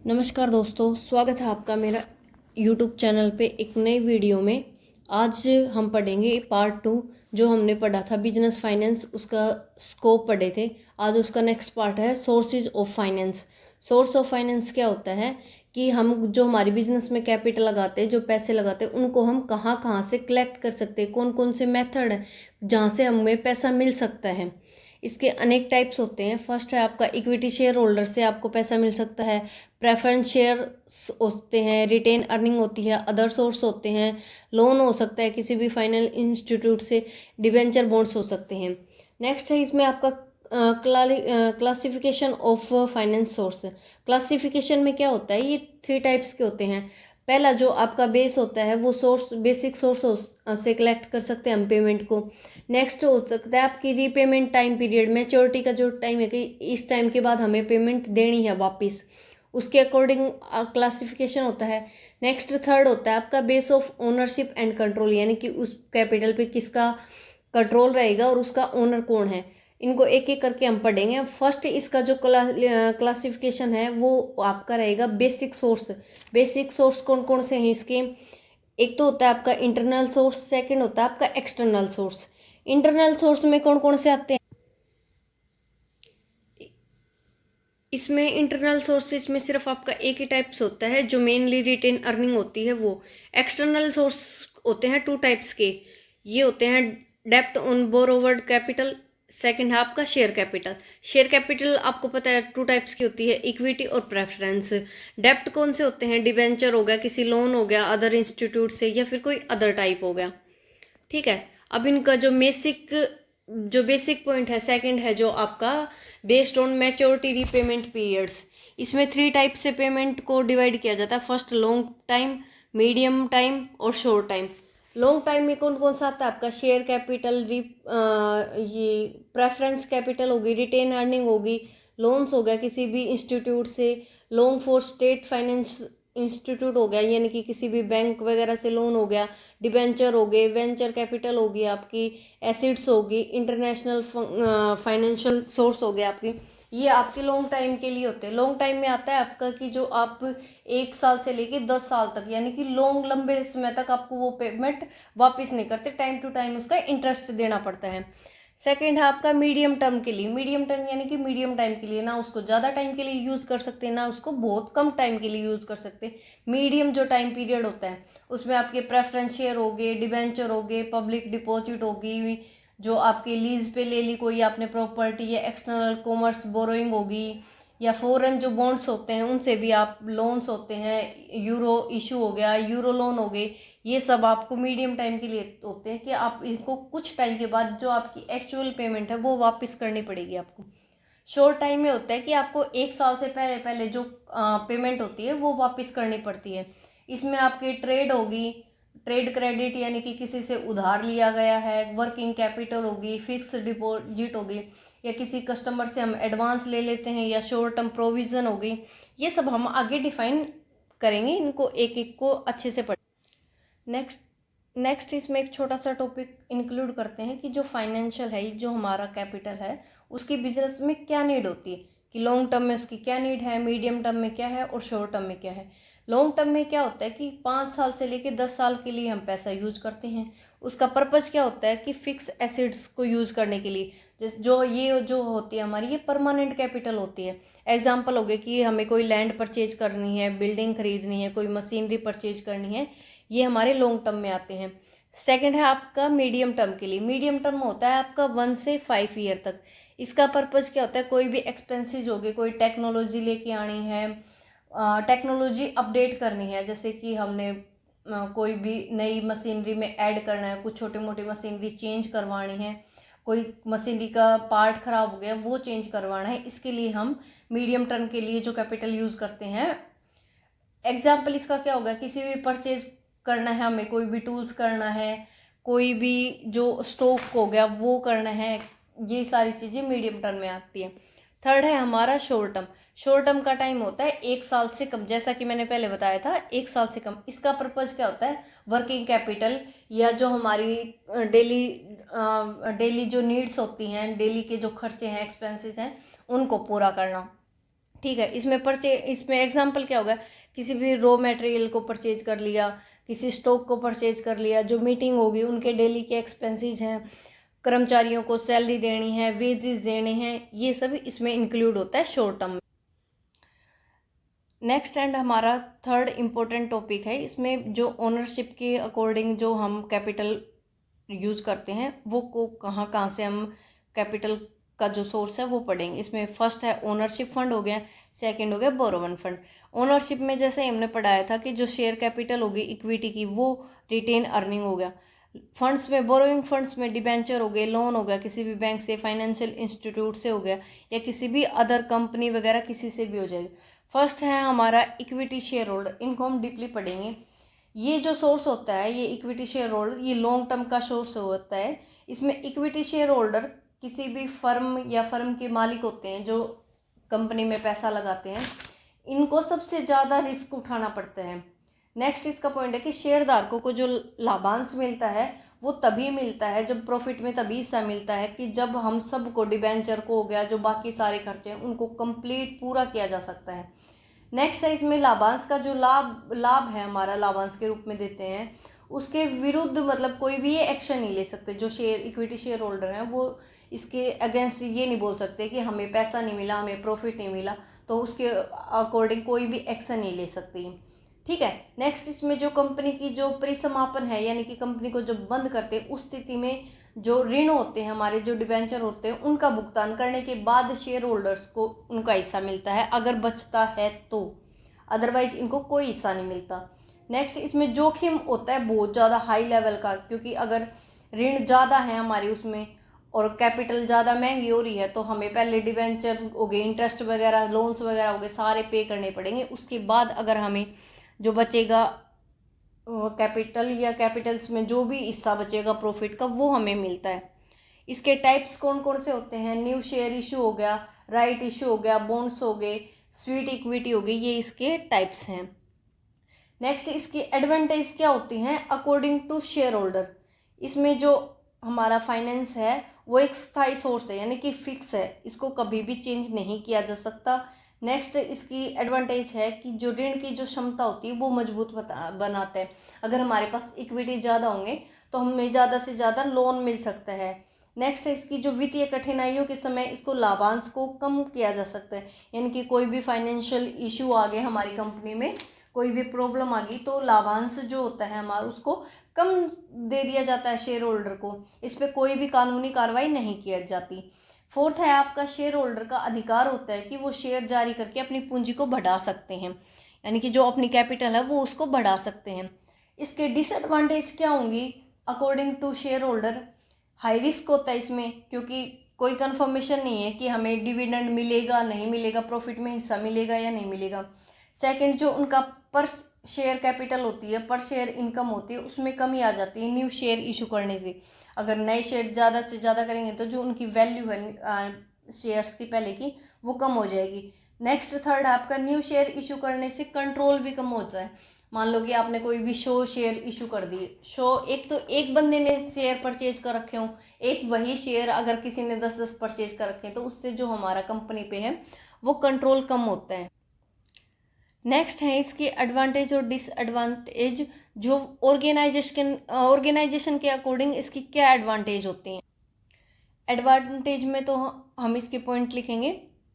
नमस्कार दोस्तों, स्वागत है आपका मेरा यूट्यूब चैनल पे एक नई वीडियो में। आज हम पढ़ेंगे पार्ट 2। जो हमने पढ़ा था बिजनेस फाइनेंस, उसका स्कोप पढ़े थे। आज उसका नेक्स्ट पार्ट है sources of finance. Source of finance क्या होता है कि हम जो हमारी बिजनेस में कैपिटल लगाते हैं, जो पैसे लगाते हैं, उनको हम कहाँ कहाँ से कलेक्ट कर सकते हैं, कौन कौन से मेथड हैं जहाँ से हमें पैसा मिल सकता है। इसके अनेक टाइप्स होते हैं। फर्स्ट है आपका इक्विटी शेयर होल्डर से आपको पैसा मिल सकता है। प्रेफरेंस शेयर होते हैं, रिटेन अर्निंग होती है, अदर सोर्स होते हैं, लोन हो सकता है किसी भी फाइनल इंस्टीट्यूट से, डिबेंचर बॉन्ड्स हो सकते हैं। नेक्स्ट है इसमें आपका classification of finance source. Classification में क्या होता है, ये 3 टाइप्स के होते हैं। पहला जो आपका बेस होता है वो सोर्स, बेसिक सोर्स से कलेक्ट कर सकते हैं हम पेमेंट को। नेक्स्ट हो सकता है आपकी रीपेमेंट टाइम पीरियड, मैच्योरिटी का जो टाइम है कि इस टाइम के बाद हमें पेमेंट देनी है वापस, उसके अकॉर्डिंग क्लासिफिकेशन होता है। नेक्स्ट थर्ड होता है आपका base of ownership and control, यानी कि उस कैपिटल पे किसका कंट्रोल रहेगा और उसका ओनर कौन है। इनको एक एक करके हम पढ़ेंगे। फर्स्ट इसका जो क्लासिफिकेशन है वो आपका रहेगा बेसिक सोर्स। बेसिक सोर्स कौन कौन से हैं इसके? एक तो होता है आपका इंटरनल सोर्स, सेकंड होता है आपका एक्सटर्नल सोर्स। इंटरनल सोर्स में कौन कौन से आते हैं? इसमें इंटरनल सोर्सेज में सिर्फ आपका एक ही टाइप्स होता है जो मेनली रिटेन अर्निंग होती है वो। एक्सटर्नल सोर्स होते हैं 2 टाइप्स के। ये होते हैं डेप्ट ऑन बोरोवर्ड कैपिटल, सेकंड है आपका शेयर कैपिटल। शेयर कैपिटल आपको पता है 2 टाइप्स की होती है, इक्विटी और प्रेफरेंस। डेप्ट कौन से होते हैं? डिबेंचर हो गया, किसी लोन हो गया अदर इंस्टीट्यूट से, या फिर कोई अदर टाइप हो गया। ठीक है। अब इनका जो बेसिक पॉइंट है, सेकंड है जो आपका based on maturity repayment periods. इसमें 3 टाइप से पेमेंट को डिवाइड किया जाता है। First long time, medium time और शॉर्ट टाइम। लॉन्ग टाइम में कौन कौन सा आता है आपका? शेयर कैपिटल, ये प्रेफरेंस कैपिटल होगी, रिटेन अर्निंग होगी, लोन्स हो गया किसी भी इंस्टीट्यूट से, loan for state finance institute हो गया, यानी कि किसी भी बैंक वगैरह से लोन हो गया, डिबेंचर हो गए, वेंचर कैपिटल होगी आपकी, एसिड्स होगी, इंटरनेशनल फाइनेंशियल सोर्स हो गया आपकी। ये आपके लॉन्ग टाइम के लिए होते हैं। लॉन्ग टाइम में आता है आपका कि जो आप 1 साल से लेके 10 साल तक, यानी कि लॉन्ग लंबे समय तक आपको वो पेमेंट वापस नहीं करते, टाइम टू टाइम उसका इंटरेस्ट देना पड़ता है। सेकेंड है आपका मीडियम टर्म के लिए। मीडियम टर्म यानी कि मीडियम टाइम के लिए, ना उसको ज़्यादा टाइम के लिए यूज़ कर सकते ना उसको बहुत कम टाइम के लिए यूज़ कर सकते। मीडियम जो टाइम पीरियड होता है उसमें आपके प्रेफरेंस शेयर हो गए, डिबेंचर हो गए, पब्लिक डिपॉजिट होगी, जो आपके लीज पे ले ली कोई आपने प्रॉपर्टी, या एक्सटर्नल कॉमर्स बोरोइंग होगी, या फॉरेन जो बॉन्ड्स होते हैं उनसे भी आप लोन्स होते हैं, यूरो इशू हो गया, यूरो लोन हो गए। ये सब आपको मीडियम टाइम के लिए होते हैं कि आप इनको कुछ टाइम के बाद जो आपकी एक्चुअल पेमेंट है वो वापस करनी पड़ेगी आपको। शॉर्ट टाइम में होता है कि आपको 1 साल से पहले पहले जो पेमेंट होती है वो वापस करनी पड़ती है। इसमें आपकी ट्रेड होगी, ट्रेड क्रेडिट यानी कि किसी से उधार लिया गया है, वर्किंग कैपिटल होगी, फिक्स डिपॉजिट होगी, या किसी कस्टमर से हम एडवांस ले लेते हैं, या शॉर्ट टर्म प्रोविज़न होगी। ये सब हम आगे डिफाइन करेंगे, इनको एक एक को अच्छे से पढ़। नेक्स्ट इसमें एक छोटा सा टॉपिक इंक्लूड करते हैं कि जो फाइनेंशियल है, जो हमारा कैपिटल है, उसकी बिजनेस में क्या नीड होती है, कि लॉन्ग टर्म में उसकी क्या नीड है, मीडियम टर्म में क्या है और शॉर्ट टर्म में क्या है। लॉन्ग टर्म में क्या होता है कि 5 साल से लेकर 10 साल के लिए हम पैसा यूज करते हैं। उसका पर्पज़ क्या होता है कि फिक्स एसिड्स को यूज़ करने के लिए। जैसे जो होती है हमारी, ये परमानेंट कैपिटल होती है। एग्जाम्पल हो गए कि हमें कोई लैंड परचेज करनी है, बिल्डिंग खरीदनी है, कोई मशीनरी परचेज करनी है, ये हमारे लॉन्ग टर्म में आते हैं। सेकंड है आपका मीडियम टर्म के लिए। मीडियम टर्म होता है आपका 1 से 5 ईयर तक। इसका पर्पज़ क्या होता है? कोई भी एक्सपेंसेस हो गए, कोई टेक्नोलॉजी लेके आनी है, टेक्नोलॉजी अपडेट करनी है, जैसे कि हमने कोई भी नई मशीनरी में ऐड करना है, कुछ छोटी मोटी मशीनरी चेंज करवानी है, कोई मशीनरी का पार्ट ख़राब हो गया वो चेंज करवाना है, इसके लिए हम मीडियम टर्म के लिए जो कैपिटल यूज़ करते हैं। एग्जाम्पल इसका क्या होगा? किसी भी परचेज करना है हमें, कोई भी टूल्स करना है, कोई भी जो स्टॉक हो गया वो करना है, ये सारी चीज़ें मीडियम टर्म में आती हैं। थर्ड है हमारा शॉर्ट टर्म। शॉर्ट टर्म का टाइम होता है 1 साल से कम, जैसा कि मैंने पहले बताया था 1 साल से कम। इसका पर्पज़ क्या होता है? वर्किंग कैपिटल, या जो हमारी डेली डेली जो नीड्स होती हैं, डेली के जो खर्चे हैं, एक्सपेंसेस हैं, उनको पूरा करना। ठीक है। इसमें एग्जाम्पल क्या होगा, किसी भी रॉ मटेरियल को परचेज कर लिया, किसी स्टॉक को परचेज कर लिया, जो मीटिंग होगी उनके डेली के एक्सपेंसेस हैं, कर्मचारियों को सैलरी देनी है, वेजेस देने हैं, ये सब इसमें इंक्लूड होता है शॉर्ट टर्म में। नेक्स्ट एंड हमारा थर्ड इम्पोर्टेंट टॉपिक है, इसमें जो ओनरशिप के अकॉर्डिंग जो हम कैपिटल यूज़ करते हैं वो को कहाँ से हम कैपिटल का जो सोर्स है वो पढ़ेंगे। इसमें फर्स्ट है ओनरशिप फंड हो गया, सेकंड हो गया बोरोवन फंड। ओनरशिप में जैसे हमने पढ़ाया था कि जो शेयर कैपिटल होगी इक्विटी की वो रिटेन अर्निंग हो गया। फंड्स में, बोरोइंग फंड्स में डिबेंचर हो गए, लोन हो गया किसी भी बैंक से, फाइनेंशियल इंस्टीट्यूट से हो गया, या किसी भी अदर कंपनी वगैरह किसी से भी हो जाएगी। फर्स्ट है हमारा इक्विटी शेयर होल्डर, इनको हम डीपली पढ़ेंगे। ये जो सोर्स होता है, ये इक्विटी शेयर होल्डर, ये लॉन्ग टर्म का सोर्स होता है। इसमें इक्विटी शेयर होल्डर किसी भी फर्म या फर्म के मालिक होते हैं जो कंपनी में पैसा लगाते हैं, इनको सबसे ज़्यादा रिस्क उठाना पड़ता है। नेक्स्ट इसका पॉइंट है कि शेयरधारकों को जो लाभांश मिलता है वो तभी मिलता है, जब प्रॉफिट में तभी हिस्सा मिलता है कि जब हम सबको, डिबेंचर को हो गया, जो बाकी सारे खर्चे हैं उनको कंप्लीट पूरा किया जा सकता है। नेक्स्ट है इसमें लाभांश का जो लाभ है हमारा, लाभांश के रूप में देते हैं, उसके विरुद्ध मतलब कोई भी ये एक्शन नहीं ले सकते। जो इक्विटी शेयर होल्डर हैं वो इसके अगेंस्ट ये नहीं बोल सकते कि हमें पैसा नहीं मिला, हमें प्रॉफिट नहीं मिला, तो उसके अकॉर्डिंग कोई भी एक्शन नहीं ले सकती। ठीक है। नेक्स्ट इसमें जो कंपनी की जो परिसमापन है, यानी कि कंपनी को जब बंद करते हैं उस स्थिति में जो ऋण होते हैं हमारे, जो डिबेंचर होते हैं, उनका भुगतान करने के बाद शेयर होल्डर्स को उनका हिस्सा मिलता है अगर बचता है तो, अदरवाइज इनको कोई हिस्सा नहीं मिलता। नेक्स्ट इसमें जोखिम होता है बहुत ज़्यादा हाई लेवल का, क्योंकि अगर ऋण ज़्यादा है हमारे उसमें और कैपिटल ज़्यादा महंगी हो रही है तो हमें पहले डिबेंचर हो गए, इंटरेस्ट वगैरह, लोन्स वगैरह हो गए, सारे पे करने पड़ेंगे। उसके बाद अगर हमें जो बचेगा कैपिटल या कैपिटल्स में जो भी हिस्सा बचेगा प्रॉफिट का, वो हमें मिलता है। इसके टाइप्स कौन कौन से होते हैं, न्यू शेयर इशू हो गया, राइट इशू हो गया, बॉन्ड्स हो गए, स्वीट इक्विटी हो गई, ये इसके टाइप्स हैं। नेक्स्ट इसकी एडवांटेज क्या होती हैं अकॉर्डिंग टू शेयर होल्डर। इसमें जो हमारा फाइनेंस है वो एक स्थायी सोर्स है, यानी कि फिक्स है, इसको कभी भी चेंज नहीं किया जा सकता। नेक्स्ट इसकी एडवांटेज है कि जो ऋण की जो क्षमता होती है वो मजबूत बनाते हैं। अगर हमारे पास इक्विटी ज़्यादा होंगे तो हमें ज़्यादा से ज़्यादा लोन मिल सकता है। नेक्स्ट है इसकी जो वित्तीय कठिनाइयों के समय इसको लाभांश को कम किया जा सकता है, यानी कि कोई भी फाइनेंशियल इशू आ गए हमारी कंपनी में, कोई भी प्रॉब्लम आ गई तो लाभांश जो होता है हमारा उसको कम दे दिया जाता है शेयर होल्डर को, इस पर कोई भी कानूनी कार्रवाई नहीं की जाती। फोर्थ है आपका शेयर होल्डर का अधिकार होता है कि वो शेयर जारी करके अपनी पूंजी को बढ़ा सकते हैं, यानी कि जो अपनी कैपिटल है वो उसको बढ़ा सकते हैं। इसके डिसएडवांटेज क्या होंगी according to share holder, high risk होता है इसमें, क्योंकि कोई कंफर्मेशन नहीं है कि हमें डिविडेंड मिलेगा नहीं मिलेगा, प्रॉफिट में हिस्सा मिलेगा या नहीं मिलेगा। सेकंड, जो उनका पर शेयर कैपिटल होती है, पर शेयर इनकम होती है, उसमें कमी आ जाती है न्यू शेयर इशू करने से। अगर नए शेयर ज़्यादा से ज़्यादा करेंगे तो जो उनकी वैल्यू है शेयर्स की पहले की वो कम हो जाएगी। नेक्स्ट थर्ड, आपका न्यू शेयर इशू करने से कंट्रोल भी कम होता है। मान लो कि आपने कोई भी शेयर इशू कर दिए, एक तो एक बंदे ने शेयर परचेज कर रखे हों, एक वही शेयर अगर किसी ने 10-10 परचेज कर रखे हैं तो उससे जो हमारा कंपनी पे है वो कंट्रोल कम होता है। नेक्स्ट है इसके एडवांटेज और डिसएडवांटेज, जो ऑर्गेनाइजेशन के अकॉर्डिंग इसकी क्या एडवांटेज होते हैं। एडवांटेज में तो हम इसके पॉइंट लिखेंगे।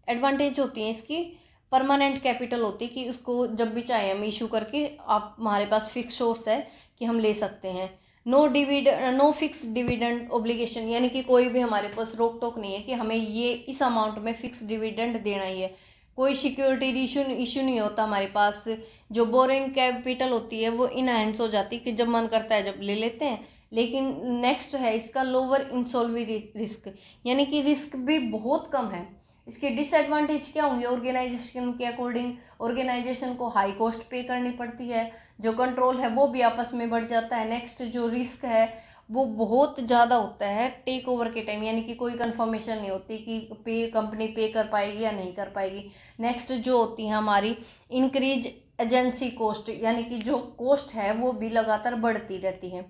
एडवांटेज होती हैं इसकी परमानेंट कैपिटल होती है कि उसको जब भी चाहे हम इशू करके, आप हमारे पास फिक्स सोर्स है कि हम ले सकते हैं। नो फिक्स डिविडेंड ऑब्लिगेशन, यानी कि कोई भी हमारे पास रोक टोक नहीं है कि हमें ये इस अमाउंट में फिक्स डिविडेंड देना ही है। कोई सिक्योरिटी इशू नहीं होता हमारे पास। जो बोरिंग कैपिटल होती है वो इनहेंस हो जाती है कि जब मन करता है जब ले लेते हैं। लेकिन नेक्स्ट है इसका लोअर इंसॉल्वेंसी रिस्क, यानी कि रिस्क भी बहुत कम है। इसके डिसएडवांटेज क्या होंगे ऑर्गेनाइजेशन के अकॉर्डिंग, ऑर्गेनाइजेशन को हाई कॉस्ट पे करनी पड़ती है, जो कंट्रोल है वो भी आपस में बढ़ जाता है। नेक्स्ट जो रिस्क है वो बहुत ज़्यादा होता है टेक ओवर के टाइम, यानी कि कोई कंफर्मेशन नहीं होती कि कंपनी पे कर पाएगी या नहीं कर पाएगी। नेक्स्ट जो होती है हमारी इंक्रीज एजेंसी कॉस्ट, यानी कि जो कॉस्ट है वो भी लगातार बढ़ती रहती है।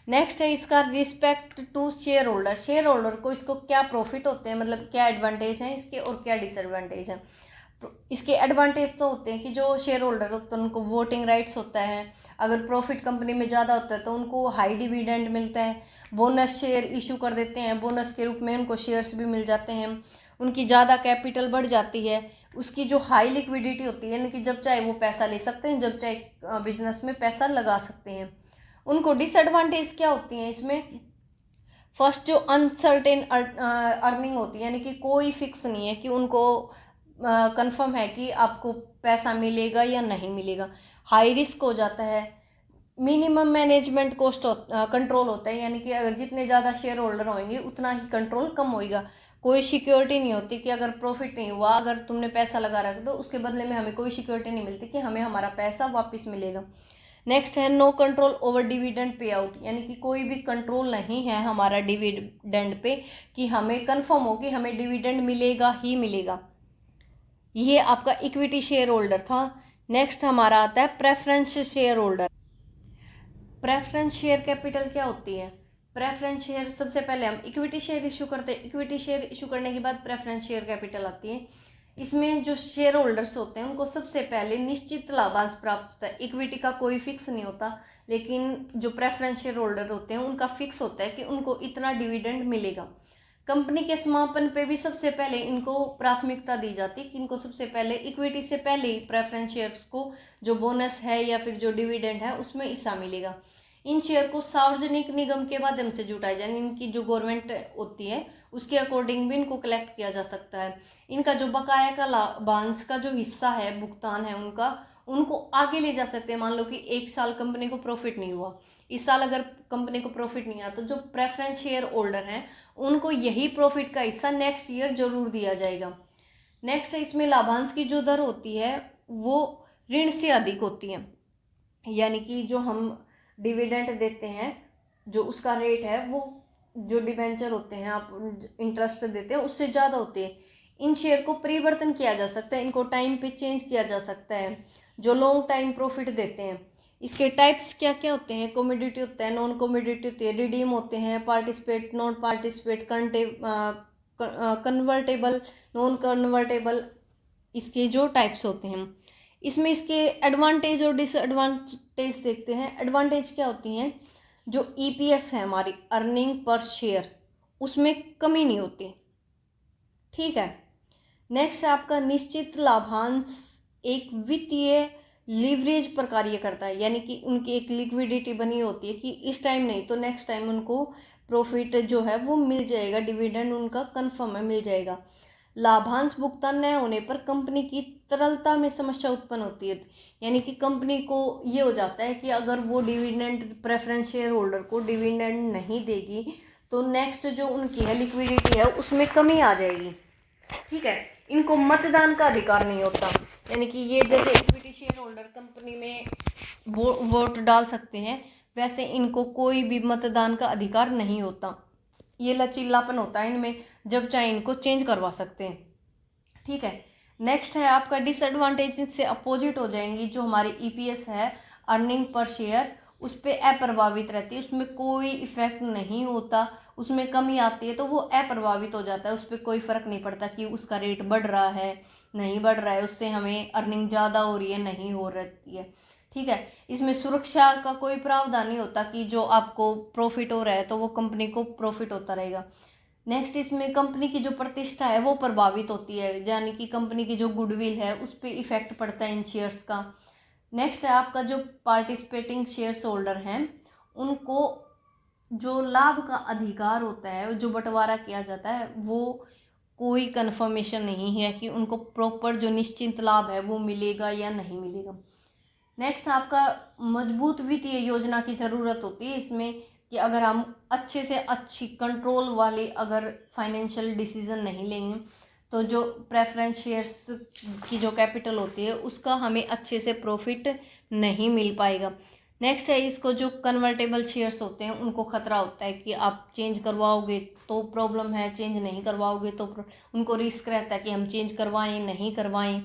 नेक्स्ट है इसका respect to share holder, share holder को इसको क्या प्रॉफिट होते हैं, मतलब क्या एडवांटेज हैं इसके और क्या डिसएडवांटेज हैं। इसके एडवांटेज तो होते हैं कि जो शेयर होल्डर होते हैं उनको वोटिंग राइट्स होता है, अगर प्रॉफिट कंपनी में ज़्यादा होता है तो उनको हाई डिविडेंड मिलता है, बोनस शेयर इशू कर देते हैं, बोनस के रूप में उनको शेयर्स भी मिल जाते हैं, उनकी ज़्यादा कैपिटल बढ़ जाती है, उसकी जो हाई लिक्विडिटी होती है यानी कि जब चाहे वो पैसा ले सकते हैं, जब चाहे बिजनेस में पैसा लगा सकते हैं। उनको डिसएडवांटेज क्या होती हैं इसमें? फर्स्ट जो अनसर्टेन अर्निंग होती है यानी कि कोई फिक्स नहीं है कि उनको कंफर्म है कि आपको पैसा मिलेगा या नहीं मिलेगा, हाई रिस्क हो जाता है, मिनिमम मैनेजमेंट कॉस्ट कंट्रोल होता है यानी कि अगर जितने ज़्यादा शेयर होल्डर होंगे उतना ही कंट्रोल कम होएगा, कोई सिक्योरिटी नहीं होती कि अगर प्रॉफिट नहीं हुआ, अगर तुमने पैसा लगा रखा तो उसके बदले में हमें कोई सिक्योरिटी नहीं मिलती कि हमें हमारा पैसा वापस मिलेगा। नेक्स्ट है no control over dividend pay out, यानी कि कोई भी कंट्रोल नहीं है हमारा डिविडेंड पे कि हमें कंफर्म हो कि हमें डिविडेंड मिलेगा ही मिलेगा। ये आपका इक्विटी शेयर होल्डर था। नेक्स्ट हमारा आता है preference share holder. Preference share capital क्या होती है? प्रेफरेंस शेयर, सबसे पहले हम इक्विटी शेयर इशू करते हैं, इक्विटी शेयर इशू करने के बाद प्रेफरेंस शेयर कैपिटल आती है। इसमें जो शेयर होल्डर्स होते हैं उनको सबसे पहले निश्चित लाभांश प्राप्त होता है, इक्विटी का कोई फिक्स नहीं होता, लेकिन जो प्रेफरेंस शेयर होल्डर होते हैं उनका फिक्स होता है कि उनको इतना डिविडेंड मिलेगा। कंपनी के समापन पे भी सबसे पहले इनको प्राथमिकता दी जाती है कि इनको सबसे पहले इक्विटी से पहले ही प्रेफरेंस शेयर्स को जो बोनस है या फिर जो डिविडेंड है उसमें हिस्सा मिलेगा। इन शेयर को सार्वजनिक निगम के माध्यम से जुटाया जाए, इनकी जो गवर्नमेंट होती है उसके अकॉर्डिंग भी इनको कलेक्ट किया जा सकता है। इनका जो बकाया का लाभांश का जो हिस्सा है, भुगतान है उनका, उनको आगे ले जा सकते हैं। मान लो कि एक साल कंपनी को प्रॉफिट नहीं हुआ, इस साल अगर कंपनी को प्रॉफिट नहीं आया तो जो प्रेफरेंस शेयर होल्डर हैं उनको यही प्रॉफिट का हिस्सा नेक्स्ट ईयर जरूर दिया जाएगा। नेक्स्ट है इसमें लाभांश की जो दर होती है वो ऋण से अधिक होती है, यानी कि जो हम डिविडेंड देते हैं जो उसका रेट है वो जो डिबेंचर होते हैं आप इंटरेस्ट देते हैं उससे ज़्यादा होते हैं। इन शेयर को परिवर्तन किया जा सकता है, इनको टाइम पे चेंज किया जा सकता है, जो लॉन्ग टाइम प्रॉफिट देते हैं। इसके टाइप्स क्या क्या होते हैं? कमोडिटी होता है, नॉन कमोडिटी होती है, रिडीम होते हैं, participate, non participate, convertible, non convertible, इसके जो टाइप्स होते हैं। इसमें इसके एडवांटेज और डिसएडवांटेज देखते हैं। एडवांटेज क्या होती हैं? जो ईपीएस है हमारी अर्निंग पर शेयर, उसमें कमी नहीं होती, ठीक है। नेक्स्ट है आपका निश्चित लाभांश एक वित्तीय लीवरेज पर कार्य करता है, यानी कि उनकी एक लिक्विडिटी बनी होती है कि इस टाइम नहीं तो नेक्स्ट टाइम उनको प्रॉफिट जो है वो मिल जाएगा, डिविडेंड उनका कंफर्म है, मिल जाएगा। लाभांश भुगतान न होने पर कंपनी की तरलता में समस्या उत्पन्न होती है, यानी कि कंपनी को ये हो जाता है कि अगर वो डिविडेंड प्रेफरेंस शेयर होल्डर को डिविडेंड नहीं देगी तो नेक्स्ट जो उनकी है लिक्विडिटी है उसमें कमी आ जाएगी, ठीक है। इनको मतदान का अधिकार नहीं होता, यानी कि ये जैसे इक्विटी शेयर होल्डर कंपनी में वोट डाल सकते हैं वैसे इनको कोई भी मतदान का अधिकार नहीं होता। ये लचीलापन होता है इनमें, जब चाहे इनको चेंज करवा सकते हैं, ठीक है। नेक्स्ट है आपका डिसएडवांटेज से अपोजिट हो जाएंगी, जो हमारी ईपीएस है अर्निंग पर शेयर उस पर अप्रभावित रहती है, उसमें कोई इफेक्ट नहीं होता, उसमें कमी आती है तो वो अप्रभावित हो जाता है, उस पर कोई फ़र्क नहीं पड़ता कि उसका रेट बढ़ रहा है नहीं बढ़ रहा है, उससे हमें अर्निंग ज़्यादा हो रही है नहीं हो रही है, ठीक है। इसमें सुरक्षा का कोई प्रावधान नहीं होता कि जो आपको प्रॉफिट हो रहा है तो वो कंपनी को प्रॉफिट होता रहेगा। नेक्स्ट इसमें कंपनी की जो प्रतिष्ठा है वो प्रभावित होती है, यानी कि कंपनी की जो गुडविल है उस पर इफेक्ट पड़ता है इन शेयर्स का। नेक्स्ट है आपका जो पार्टिसिपेटिंग शेयर्स होल्डर हैं उनको जो लाभ का अधिकार होता है, जो बंटवारा किया जाता है, वो कोई कन्फर्मेशन नहीं है कि उनको प्रॉपर जो निश्चित लाभ है वो मिलेगा या नहीं मिलेगा। नेक्स्ट आपका मजबूत वित्तीय योजना की ज़रूरत होती है इसमें, कि अगर हम अच्छे से अच्छी कंट्रोल वाले अगर फाइनेंशियल डिसीजन नहीं लेंगे तो जो प्रेफरेंस शेयर्स की जो कैपिटल होती है उसका हमें अच्छे से प्रॉफिट नहीं मिल पाएगा। नेक्स्ट है इसको जो कन्वर्टेबल शेयर्स होते हैं उनको खतरा होता है कि आप चेंज करवाओगे तो प्रॉब्लम है, चेंज नहीं करवाओगे तो उनको रिस्क रहता है कि हम चेंज करवाएं नहीं करवाएं,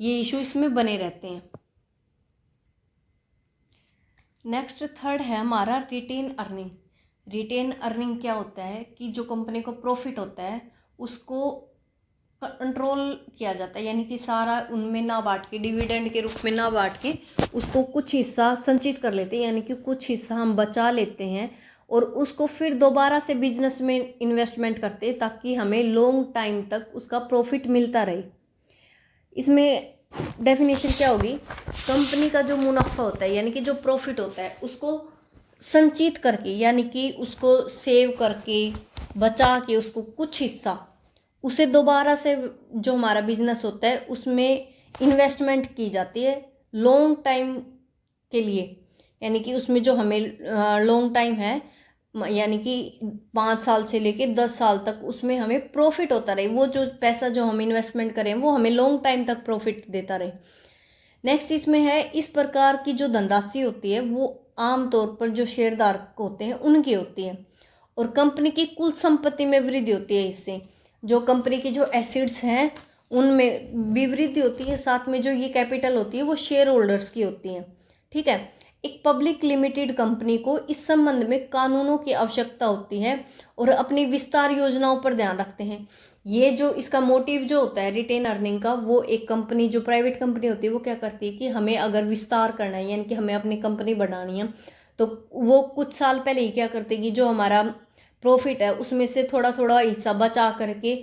ये इशू इसमें बने रहते हैं। नेक्स्ट थर्ड है हमारा रिटेन अर्निंग। रिटेन अर्निंग क्या होता है कि जो कंपनी को प्रॉफिट होता है उसको कंट्रोल किया जाता है, यानी कि सारा उनमें ना बांट के, डिविडेंड के रूप में ना बांट के उसको कुछ हिस्सा संचित कर लेते हैं, यानी कि कुछ हिस्सा हम बचा लेते हैं और उसको फिर दोबारा से बिजनेस में इन्वेस्टमेंट करते हैं ताकि हमें लॉन्ग टाइम तक उसका प्रॉफिट मिलता रहे। इसमें डेफिनेशन क्या होगी, कंपनी का जो मुनाफा होता है यानी कि जो प्रॉफिट होता है उसको संचित करके, यानी कि उसको सेव करके बचा के उसको कुछ हिस्सा उसे दोबारा से जो हमारा बिजनेस होता है उसमें इन्वेस्टमेंट की जाती है लॉन्ग टाइम के लिए, यानी कि उसमें जो हमें लॉन्ग टाइम है यानी कि 5 साल से लेके 10 साल तक उसमें हमें प्रॉफिट होता रहे, वो जो पैसा जो हम इन्वेस्टमेंट करें वो हमें लॉन्ग टाइम तक प्रॉफिट देता रहे। नेक्स्ट इसमें है, इस प्रकार की जो धनराशि होती है वो आमतौर पर जो शेयरधारक होते हैं उनकी होती है और कंपनी की कुल संपत्ति में वृद्धि होती है। इससे जो कंपनी की जो एसिड्स हैं उनमें भी वृद्धि होती है, साथ में जो ये कैपिटल होती है वो शेयर होल्डर्स की होती है। ठीक है, एक पब्लिक लिमिटेड कंपनी को इस संबंध में कानूनों की आवश्यकता होती है और अपनी विस्तार योजनाओं पर ध्यान रखते हैं। ये जो इसका मोटिव जो होता है रिटेन अर्निंग का, वो एक कंपनी जो प्राइवेट कंपनी होती है वो क्या करती है कि हमें अगर विस्तार करना है यानी कि हमें अपनी कंपनी बढ़ानी है तो वो कुछ साल पहले ही क्या करती है कि जो हमारा प्रॉफिट है उसमें से थोड़ा थोड़ा हिस्सा बचा करके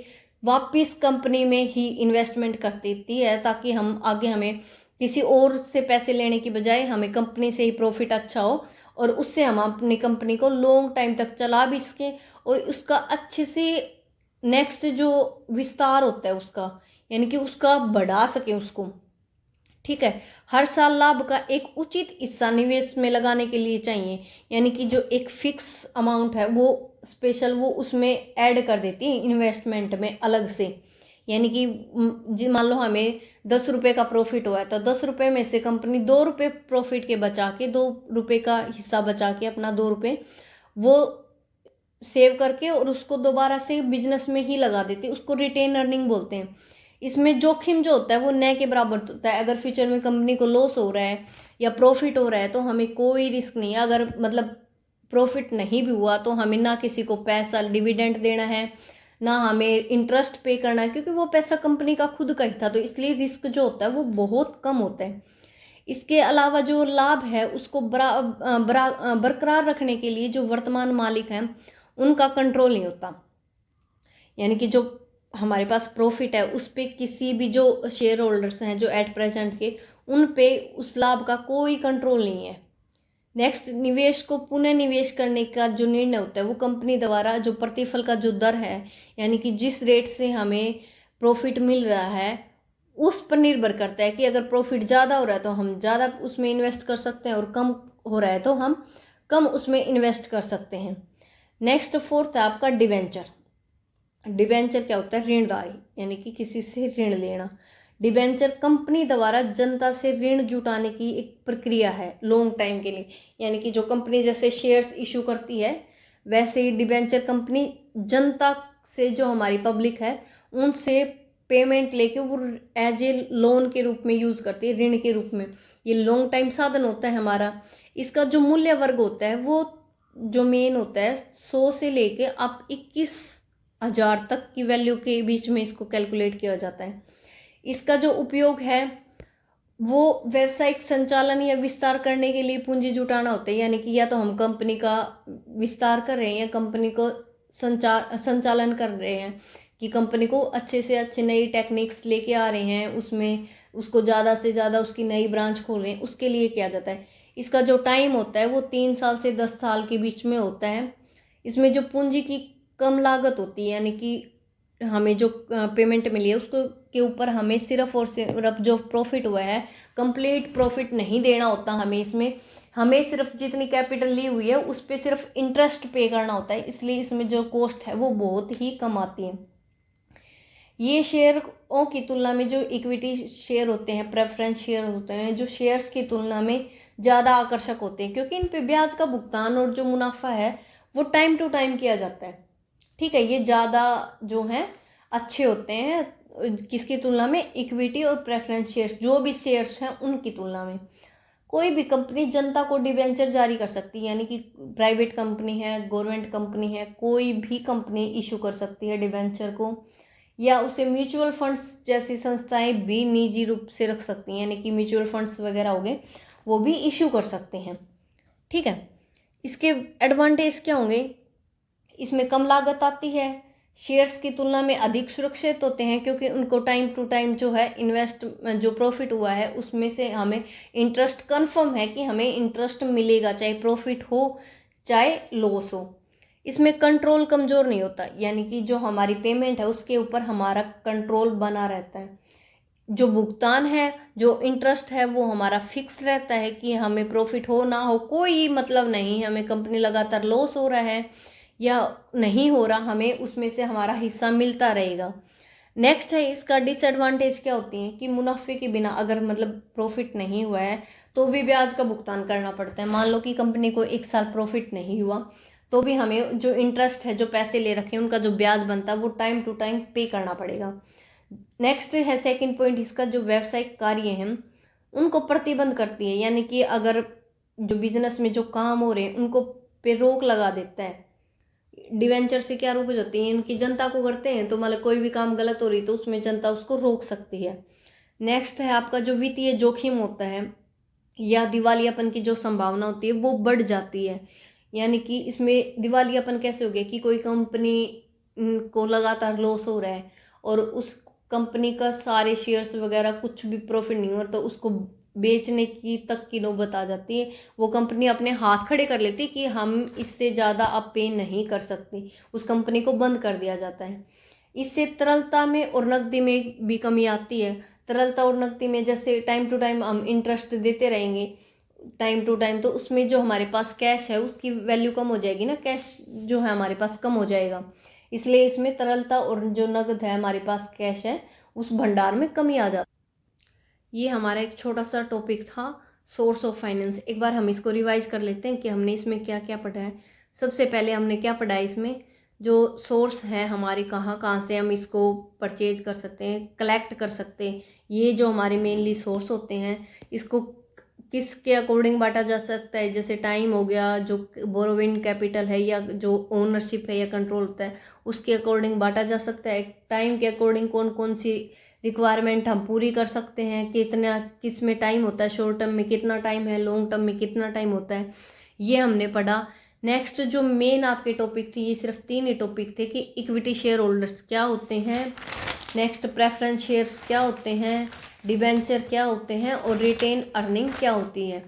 वापस कंपनी में ही इन्वेस्टमेंट कर देती है ताकि हम आगे हमें किसी और से पैसे लेने की बजाय हमें कंपनी से ही प्रॉफिट अच्छा हो और उससे हम अपनी कंपनी को लॉन्ग टाइम तक चला भी सकें और उसका अच्छे से नेक्स्ट जो विस्तार होता है उसका यानी कि उसका बढ़ा सकें उसको। ठीक है, हर साल लाभ का एक उचित हिस्सा निवेश में लगाने के लिए चाहिए, यानी कि जो एक फिक्स अमाउंट है वो स्पेशल वो उसमें ऐड कर देती है इन्वेस्टमेंट में अलग से, यानी कि जी मान लो हमें 10 रुपये का प्रॉफिट हुआ है तो 10 रुपये में से कंपनी 2 रुपये प्रॉफिट के बचा के 2 रुपये का हिस्सा बचा के अपना 2 रुपये वो सेव करके और उसको दोबारा से बिजनेस में ही लगा देती है, उसको रिटेन अर्निंग बोलते हैं। इसमें जोखिम जो होता है वो न के बराबर होता है, अगर फ्यूचर में कंपनी को लॉस हो रहा है या प्रॉफिट हो रहा है तो हमें कोई रिस्क नहीं है, अगर मतलब प्रॉफिट नहीं भी हुआ तो हमें ना किसी को पैसा डिविडेंड देना है ना हमें इंटरेस्ट पे करना है क्योंकि वो पैसा कंपनी का खुद का ही था, तो इसलिए रिस्क जो होता है वो बहुत कम होता है। इसके अलावा जो लाभ है उसको बरकरार रखने के लिए जो वर्तमान मालिक हैं उनका कंट्रोल नहीं होता, यानी कि जो हमारे पास प्रॉफिट है उस पे किसी भी जो शेयर होल्डर्स हैं जो एट प्रेजेंट के उन पे उस लाभ का कोई कंट्रोल नहीं है। नेक्स्ट, निवेश को पुनः निवेश करने का जो निर्णय होता है वो कंपनी द्वारा जो प्रतिफल का जो दर है यानी कि जिस रेट से हमें प्रॉफिट मिल रहा है उस पर निर्भर करता है कि अगर प्रॉफिट ज़्यादा हो रहा है तो हम ज़्यादा उसमें इन्वेस्ट कर सकते हैं और कम हो रहा है तो हम कम उसमें इन्वेस्ट कर सकते हैं। नेक्स्ट फोर्थ है आपका डिवेंचर। डिवेंचर क्या होता है, ऋणदारी, यानी कि किसी से ऋण लेना। डिवेंचर कंपनी द्वारा जनता से ऋण जुटाने की एक प्रक्रिया है लॉन्ग टाइम के लिए, यानी कि जो कंपनी जैसे शेयर्स इशू करती है वैसे ही डिवेंचर कंपनी जनता से जो हमारी पब्लिक है उनसे पेमेंट लेके वो एज ए लोन के रूप में यूज़ करती है, ऋण के रूप में। ये लॉन्ग टाइम साधन होता है हमारा। इसका जो मूल्य वर्ग होता है वो जो मेन होता है 100 से लेके आप 21,000 तक की वैल्यू के बीच में इसको कैलकुलेट किया जाता है। इसका जो उपयोग है वो व्यावसायिक संचालन या विस्तार करने के लिए पूंजी जुटाना होता है, यानी कि या तो हम कंपनी का विस्तार कर रहे हैं या कंपनी को संचालन कर रहे हैं कि कंपनी को अच्छे से अच्छे नई टेक्निक्स लेके आ रहे हैं, उसमें उसको ज़्यादा से ज़्यादा उसकी नई ब्रांच खोल रहे हैं, उसके लिए किया जाता है। इसका जो टाइम होता है वो 3 साल से 10 साल के बीच में होता है। इसमें जो पूंजी की कम लागत होती है यानी कि हमें जो पेमेंट मिली है उसको के ऊपर हमें सिर्फ और सिर्फ जो प्रॉफिट हुआ है कंप्लीट प्रॉफिट नहीं देना होता हमें, इसमें हमें सिर्फ जितनी कैपिटल ली हुई है उस पर सिर्फ इंटरेस्ट पे करना होता है, इसलिए इसमें जो कॉस्ट है वो बहुत ही कम आती है। ये शेयरों की तुलना में जो इक्विटी शेयर होते हैं, प्रेफरेंस शेयर होते हैं, जो शेयर्स की तुलना में ज़्यादा आकर्षक होते हैं क्योंकि इन पे ब्याज का भुगतान और जो मुनाफा है वो टाइम टू टाइम किया जाता है। ठीक है, ये ज़्यादा जो हैं अच्छे होते हैं किसकी तुलना में, इक्विटी और प्रेफरेंस शेयर्स, जो भी शेयर्स हैं उनकी तुलना में। कोई भी कंपनी जनता को डिबेंचर जारी कर सकती है, यानी कि प्राइवेट कंपनी है, गवर्नमेंट कंपनी है, कोई भी कंपनी इशू कर सकती है डिबेंचर को। या उसे म्यूचुअल फंड्स जैसी संस्थाएं भी निजी रूप से रख सकती हैं, यानी कि म्यूचुअल फंड्स वगैरह हो गए वो भी इशू कर सकते हैं। ठीक है, इसके एडवांटेज क्या होंगे? इसमें कम लागत आती है, शेयर्स की तुलना में अधिक सुरक्षित होते हैं क्योंकि उनको टाइम टू टाइम जो है इन्वेस्ट जो प्रॉफिट हुआ है उसमें से हमें इंटरेस्ट कंफर्म है कि हमें इंटरेस्ट मिलेगा, चाहे प्रॉफिट हो चाहे लॉस हो। इसमें कंट्रोल कमज़ोर नहीं होता, यानी कि जो हमारी पेमेंट है उसके ऊपर हमारा कंट्रोल बना रहता है। जो भुगतान है, जो इंटरेस्ट है वो हमारा फिक्स रहता है कि हमें प्रॉफिट हो ना हो कोई मतलब नहीं, हमें कंपनी लगातार लॉस हो रहा है या नहीं हो रहा, हमें उसमें से हमारा हिस्सा मिलता रहेगा। नेक्स्ट है इसका डिसएडवांटेज क्या होती है कि मुनाफे के बिना अगर मतलब प्रॉफिट नहीं हुआ है तो भी ब्याज का भुगतान करना पड़ता है। मान लो कि कंपनी को 1 साल प्रॉफिट नहीं हुआ तो भी हमें जो इंटरेस्ट है, जो पैसे ले रखे हैं उनका जो ब्याज बनता है वो टाइम टू टाइम पे करना पड़ेगा। नेक्स्ट है सेकंड पॉइंट, इसका जो व्यावसायिक कार्य हैं उनको प्रतिबंध करती है, यानी कि अगर जो बिजनेस में जो काम हो रहे हैं उनको पे रोक लगा देता है। डिवेंचर से क्या रोक होती है, इनकी जनता को करते हैं तो मतलब कोई भी काम गलत हो रही तो उसमें जनता उसको रोक सकती है। नेक्स्ट है आपका जो वित्तीय जोखिम होता है या दिवालियापन की जो संभावना होती है वो बढ़ जाती है। यानी कि इसमें दिवालियापन कैसे हो गया कि कोई कंपनी को लगातार लॉस हो रहा है और उस कंपनी का सारे शेयर्स वगैरह कुछ भी प्रॉफिट नहीं हो रहा तो उसको बेचने की तक की नौबत आ जाती है। वो कंपनी अपने हाथ खड़े कर लेती कि हम इससे ज़्यादा अब पे नहीं कर सकती, उस कंपनी को बंद कर दिया जाता है। इससे तरलता में और नकदी में भी कमी आती है। तरलता और नकदी में जैसे टाइम टू टाइम हम इंटरेस्ट देते रहेंगे टाइम टू टाइम तो उसमें जो हमारे पास कैश है उसकी वैल्यू कम हो जाएगी ना, कैश जो है हमारे पास कम हो जाएगा। इसलिए इसमें तरलता और जो नकद है हमारे पास कैश है उस भंडार में कमी आ जाती है। ये हमारा एक छोटा सा टॉपिक था सोर्स ऑफ फाइनेंस। एक बार हम इसको रिवाइज कर लेते हैं कि हमने इसमें क्या क्या पढ़ा है। सबसे पहले हमने क्या पढ़ा है, इसमें जो सोर्स है हमारे कहाँ कहाँ से हम इसको परचेज कर सकते हैं, कलेक्ट कर सकते हैं। ये जो हमारे मेनली सोर्स होते हैं इसको किसके अकॉर्डिंग बांटा जा सकता है, जैसे टाइम हो गया, जो बोरोविंग कैपिटल है या जो ओनरशिप है या कंट्रोल होता है उसके अकॉर्डिंग बांटा जा सकता है। टाइम के अकॉर्डिंग कौन कौन सी रिक्वायरमेंट हम पूरी कर सकते हैं, कितना किस में टाइम होता है, शॉर्ट टर्म में कितना टाइम है, लॉन्ग टर्म में कितना टाइम होता है, ये हमने पढ़ा। नेक्स्ट जो मेन आपके टॉपिक थी, ये सिर्फ 3 ही टॉपिक थे कि इक्विटी शेयर होल्डर्स क्या होते हैं, नेक्स्ट प्रेफरेंस शेयर्स क्या होते हैं, डिबेंचर क्या होते हैं और रिटेन अर्निंग क्या होती है।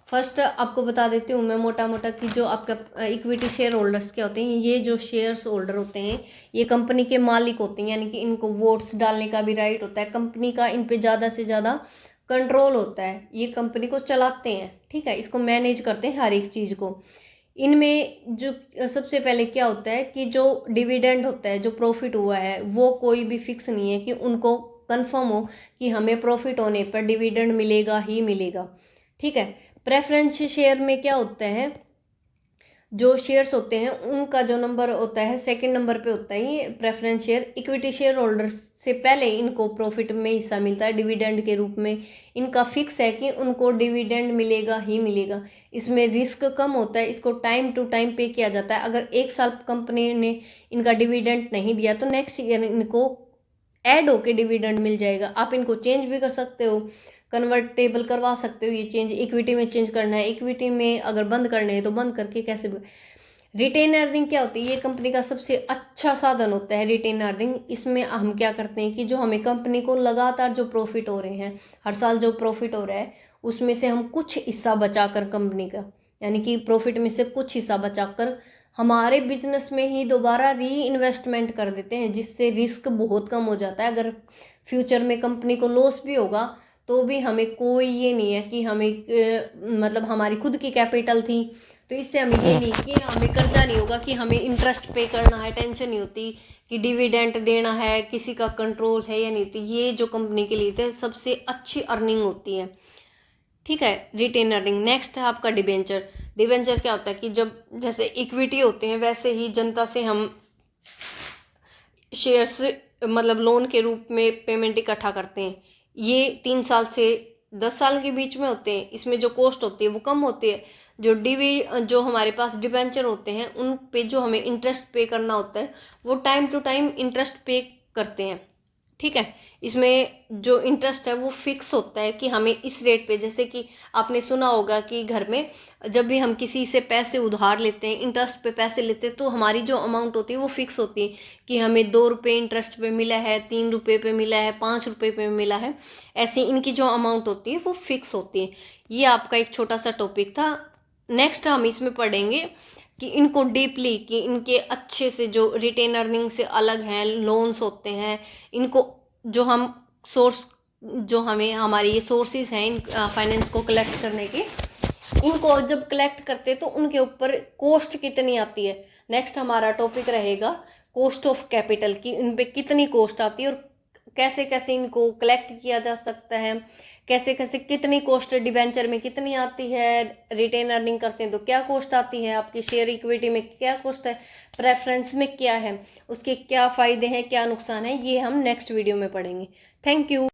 फर्स्ट आपको बता देती हूँ मैं मोटा मोटा कि जो आपका इक्विटी शेयर होल्डर्स क्या होते हैं। ये जो शेयर्स होल्डर होते हैं ये कंपनी के मालिक होते हैं, यानी कि इनको वोट्स डालने का भी राइट होता है, कंपनी का इन पे ज़्यादा से ज़्यादा कंट्रोल होता है, ये कंपनी को चलाते हैं। ठीक है, इसको मैनेज करते हैं हर एक चीज़ को। इनमें जो सबसे पहले क्या होता है कि जो डिविडेंड होता है, जो प्रॉफिट हुआ है वो कोई भी फिक्स नहीं है कि उनको कंफर्म हो कि हमें प्रॉफिट होने पर डिविडेंड मिलेगा ही मिलेगा। ठीक है, प्रेफरेंस शेयर में क्या होता है, जो शेयर्स होते हैं उनका जो नंबर होता है सेकंड नंबर पे होता है ये preference share. Equity share holders से पहले इनको प्रॉफिट में हिस्सा मिलता है डिविडेंड के रूप में, इनका फिक्स है कि उनको डिविडेंड मिलेगा ही मिलेगा। इसमें रिस्क कम होता है, इसको टाइम टू टाइम पे किया जाता है। अगर 1 साल कंपनी ने इनका डिविडेंड नहीं दिया तो नेक्स्ट ईयर इनको ऐड होके डिविडेंड मिल जाएगा। आप इनको चेंज भी कर सकते हो, कन्वर्टेबल करवा सकते हो, ये चेंज इक्विटी में चेंज करना है, इक्विटी में अगर बंद करने हैं तो बंद करके कैसे। रिटेन अर्निंग क्या होती है, ये कंपनी का सबसे अच्छा साधन होता है रिटेन अर्निंग। इसमें हम क्या करते हैं कि जो हमें कंपनी को लगातार जो प्रॉफिट हो रहे हैं, हर साल जो प्रॉफिट हो रहा है उसमें से हम कुछ हिस्सा बचाकर कंपनी का, यानी कि प्रॉफिट में से कुछ हिस्सा बचाकर हमारे बिजनेस में ही दोबारा री इन्वेस्टमेंट कर देते हैं, जिससे रिस्क बहुत कम हो जाता है। अगर फ्यूचर में कंपनी को लॉस भी होगा तो भी हमें कोई ये नहीं है कि हमें मतलब हमारी खुद की कैपिटल थी तो इससे हमें ये नहीं कि हमें कर्जा नहीं होगा कि हमें इंटरेस्ट पे करना है, टेंशन नहीं होती कि डिविडेंड देना है, किसी का कंट्रोल है या नहीं होती। ये जो कंपनी के लिए थे सबसे अच्छी अर्निंग होती है। ठीक है, रिटेन अर्निंग। नेक्स्ट है आपका डिबेंचर। डिबेंचर क्या होता है कि जब जैसे इक्विटी होते हैं वैसे ही जनता से हम शेयर्स मतलब लोन के रूप में पेमेंट इकट्ठा करते हैं। ये 3 साल से 10 साल के बीच में होते हैं, इसमें जो कॉस्ट होती है वो कम होती है। जो हमारे पास डिबेंचर होते हैं उन पे जो हमें इंटरेस्ट पे करना होता है वो टाइम टू टाइम इंटरेस्ट पे करते हैं। ठीक है, इसमें जो इंटरेस्ट है वो फिक्स होता है कि हमें इस रेट पे, जैसे कि आपने सुना होगा कि घर में जब भी हम किसी से पैसे उधार लेते हैं, इंटरेस्ट पे पैसे लेते हैं, तो हमारी जो अमाउंट होती है वो फिक्स होती है कि हमें 2 रुपये इंटरेस्ट पे मिला है, 3 रुपये पे मिला है, 5 रुपये पे मिला है। ऐसे इनकी जो अमाउंट होती है वो फिक्स होती है। ये आपका एक छोटा सा टॉपिक था। नेक्स्ट हम इसमें पढ़ेंगे कि इनको डीपली, कि इनके अच्छे से जो रिटेन अर्निंग से अलग हैं, लोन्स होते हैं, इनको जो हम सोर्स, जो हमें हमारे ये सोर्सेज हैं इन फाइनेंस को कलेक्ट करने के, इनको जब कलेक्ट करते हैं तो उनके ऊपर कॉस्ट कितनी आती है। नेक्स्ट हमारा टॉपिक रहेगा कॉस्ट ऑफ कैपिटल, कि इन पे कितनी कॉस्ट आती है और कैसे कैसे इनको कलेक्ट किया जा सकता है, कैसे कैसे कितनी कॉस्ट डिबेंचर में कितनी आती है, रिटेन अर्निंग करते हैं तो क्या कॉस्ट आती है, आपकी शेयर इक्विटी में क्या कॉस्ट है, प्रेफरेंस में क्या है, उसके क्या फ़ायदे हैं क्या नुकसान है, ये हम नेक्स्ट वीडियो में पढ़ेंगे। Thank you.